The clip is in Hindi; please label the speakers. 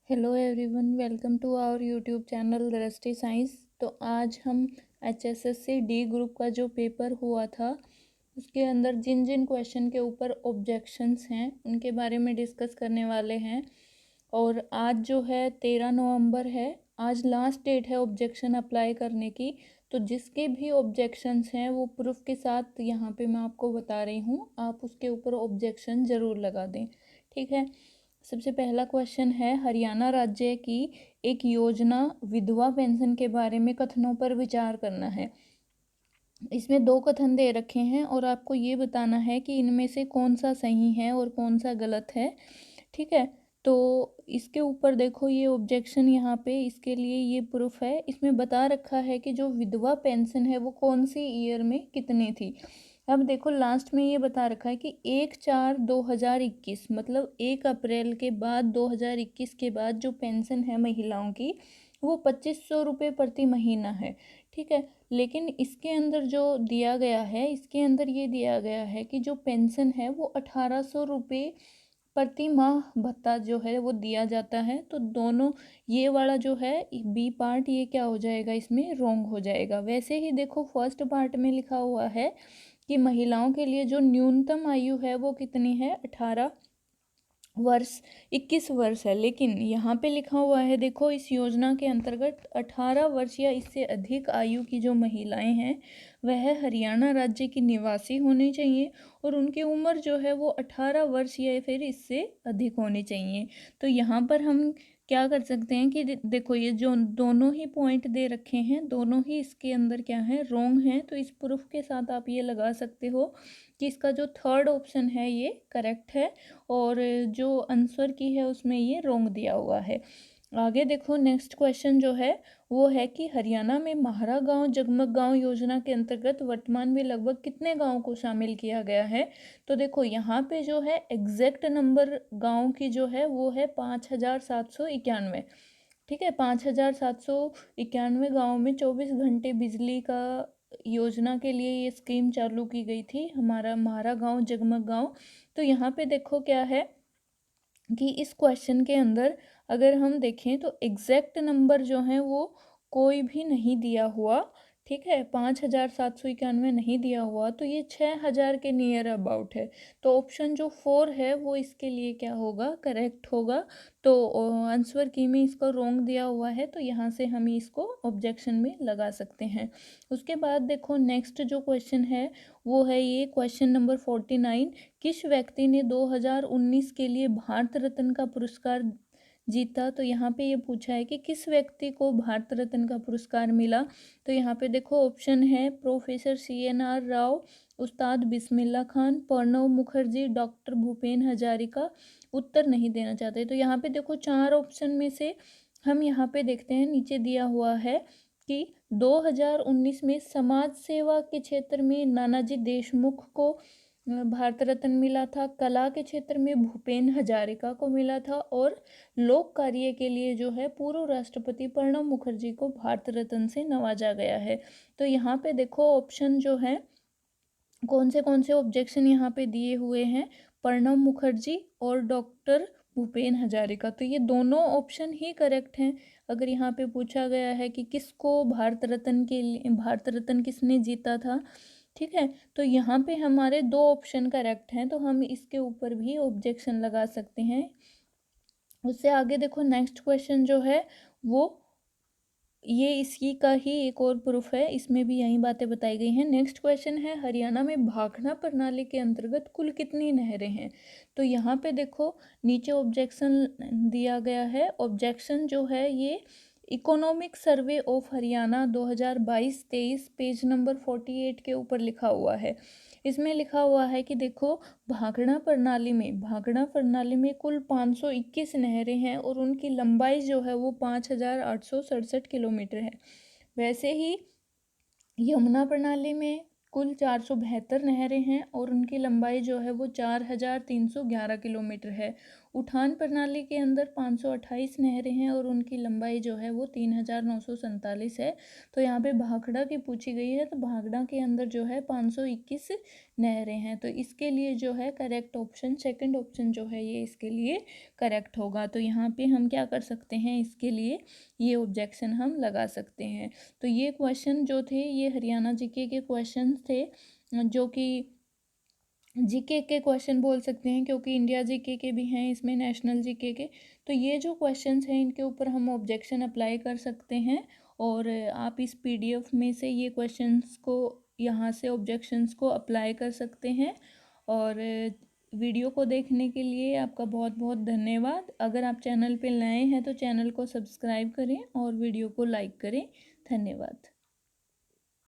Speaker 1: Hello everyone, welcome to our YouTube channel Drishti science. तो आज हम एचएसएससी डी ग्रुप का जो पेपर हुआ था उसके अंदर जिन जिन क्वेश्चन के ऊपर ऑब्जेक्शंस हैं उनके बारे में डिस्कस करने वाले हैं। और आज जो है 13 नवंबर है, आज लास्ट डेट है ऑब्जेक्शन अप्लाई करने की। तो जिसके भी ऑब्जेक्शंस हैं वो प्रूफ के साथ यहाँ पे मैं आपको बता रही हूँ, आप उसके ऊपर ऑब्जेक्शन ज़रूर लगा दें, ठीक है। सबसे पहला क्वेश्चन है, हरियाणा राज्य की एक योजना विधवा पेंशन के बारे में कथनों पर विचार करना है। इसमें दो कथन दे रखे हैं और आपको ये बताना है कि इनमें से कौन सा सही है और कौन सा गलत है, ठीक है। तो इसके ऊपर देखो, ये ऑब्जेक्शन यहाँ पे इसके लिए ये प्रूफ है। इसमें बता रखा है कि जो विधवा पेंशन है वो कौन सी ईयर में कितनी थी। अब देखो लास्ट में ये बता रखा है कि 1/4/2021 मतलब 1 अप्रैल के बाद 2021 के बाद जो पेंशन है महिलाओं की वो 2500 रुपये प्रति महीना है, ठीक है। लेकिन इसके अंदर जो दिया गया है, इसके अंदर ये दिया गया है कि जो पेंशन है वो 1800 रुपये प्रति माह भत्ता जो है वो दिया जाता है। तो दोनों ये वाला जो है बी पार्ट ये क्या हो जाएगा, इसमें रॉन्ग हो जाएगा। वैसे ही देखो फर्स्ट पार्ट में लिखा हुआ है कि महिलाओं के लिए जो न्यूनतम आयु है वो कितनी है, 18 वर्ष 21 वर्ष है। लेकिन यहाँ पे लिखा हुआ है, देखो इस योजना के अंतर्गत 18 वर्ष या इससे अधिक आयु की जो महिलाएं हैं वह हरियाणा राज्य की निवासी होनी चाहिए और उनकी उम्र जो है वो 18 वर्ष या फिर इससे अधिक होनी चाहिए। तो यहाँ पर हम क्या कर सकते हैं कि देखो ये जो दोनों ही पॉइंट दे रखे हैं दोनों ही इसके अंदर क्या है, रॉन्ग है। तो इस प्रूफ के साथ आप ये लगा सकते हो कि इसका जो थर्ड ऑप्शन है ये करेक्ट है और जो आंसर की है उसमें ये रॉन्ग दिया हुआ है। आगे देखो नेक्स्ट क्वेश्चन जो है वो है कि हरियाणा में महारा गांव जगमग गांव योजना के अंतर्गत वर्तमान में लगभग कितने गांव को शामिल किया गया है। तो देखो यहाँ पे जो है एग्जैक्ट नंबर गांव की जो है वो है 5791, ठीक है। 5791 गाँव में 24 घंटे बिजली का योजना के लिए ये स्कीम चालू की गई थी, हमारा महारा गांव जगमग गांव। तो यहाँ पे देखो क्या है कि इस क्वेश्चन के अंदर अगर हम देखें तो एग्जैक्ट नंबर जो है वो कोई भी नहीं दिया हुआ, ठीक है। 5791 नहीं दिया हुआ, तो ये 6000 के नियर अबाउट है। तो ऑप्शन जो 4 है वो इसके लिए क्या होगा, करेक्ट होगा। तो आंसर की में इसको रॉन्ग दिया हुआ है, तो यहाँ से हम इसको ऑब्जेक्शन में लगा सकते हैं। उसके बाद देखो नेक्स्ट जो क्वेश्चन है वो है ये क्वेश्चन नंबर 49, किस व्यक्ति ने 2019 के लिए भारत रत्न का पुरस्कार जीता। तो यहाँ पे ये पूछा है कि किस व्यक्ति को भारत रत्न का पुरस्कार मिला। तो यहाँ पे देखो ऑप्शन है प्रोफेसर CNR राव, उस्ताद बिस्मिल्लाह खान, प्रणब मुखर्जी, डॉक्टर भूपेन हजारिका। उत्तर नहीं देना चाहते। तो यहाँ पे देखो चार ऑप्शन में से हम यहाँ पे देखते हैं, नीचे दिया हुआ है कि 2019 में समाज सेवा के क्षेत्र में नानाजी देशमुख को भारत रत्न मिला था, कला के क्षेत्र में भूपेन हजारिका को मिला था और लोक कार्य के लिए जो है पूर्व राष्ट्रपति प्रणब मुखर्जी को भारत रत्न से नवाजा गया है। तो यहाँ पे देखो ऑप्शन जो है कौन से ऑब्जेक्शन यहाँ पे दिए हुए हैं, प्रणब मुखर्जी और डॉक्टर भूपेन हजारिका। तो ये दोनों ऑप्शन ही करेक्ट हैं। अगर यहाँ पे पूछा गया है कि किसको भारत रत्न के लिए, भारत रत्न किसने जीता था, ठीक है। तो यहाँ पे हमारे दो ऑप्शन करेक्ट हैं, तो हम इसके ऊपर भी ऑब्जेक्शन लगा सकते हैं। उससे आगे देखो नेक्स्ट क्वेश्चन जो है वो ये इसी का ही एक और प्रूफ है, इसमें भी यही बातें बताई गई हैं। नेक्स्ट क्वेश्चन है, हरियाणा में भाखड़ा प्रणाली के अंतर्गत कुल कितनी नहरें हैं। तो यहाँ पे देखो नीचे ऑब्जेक्शन दिया गया है। ऑब्जेक्शन जो है ये economic survey of Haryana 2022-23 page number 48 के ऊपर लिखा हुआ है। इसमें लिखा हुआ है कि देखो भाखड़ा प्रणाली में कुल 521 नहरें हैं और उनकी लंबाई जो है वो 5867 किलोमीटर है। वैसे ही यमुना प्रणाली में कुल 472 नहरें हैं और उनकी लंबाई जो है वो 4311 किलोमीटर है। उठान प्रणाली के अंदर 528 नहरें हैं और उनकी लंबाई जो है वो 3947 है। तो यहाँ पे भाखड़ा की पूछी गई है, तो भाखड़ा के अंदर जो है 521 नहरें हैं। तो इसके लिए जो है करेक्ट ऑप्शन सेकंड ऑप्शन जो है ये इसके लिए करेक्ट होगा। तो यहाँ पे हम क्या कर सकते हैं, इसके लिए ये ऑब्जेक्शन हम लगा सकते हैं। तो ये क्वेश्चन जो थे ये हरियाणा जीके के क्वेश्चन थे, जो कि जीके के क्वेश्चन बोल सकते हैं, क्योंकि इंडिया जीके के भी हैं इसमें, नेशनल जीके के। तो ये जो क्वेश्चंस हैं इनके ऊपर हम ऑब्जेक्शन अप्लाई कर सकते हैं, और आप इस पीडीएफ में से ये क्वेश्चंस को यहाँ से ऑब्जेक्शंस को अप्लाई कर सकते हैं। और वीडियो को देखने के लिए आपका बहुत बहुत धन्यवाद। अगर आप चैनल पे नए हैं तो चैनल को सब्सक्राइब करें और वीडियो को लाइक करें। धन्यवाद।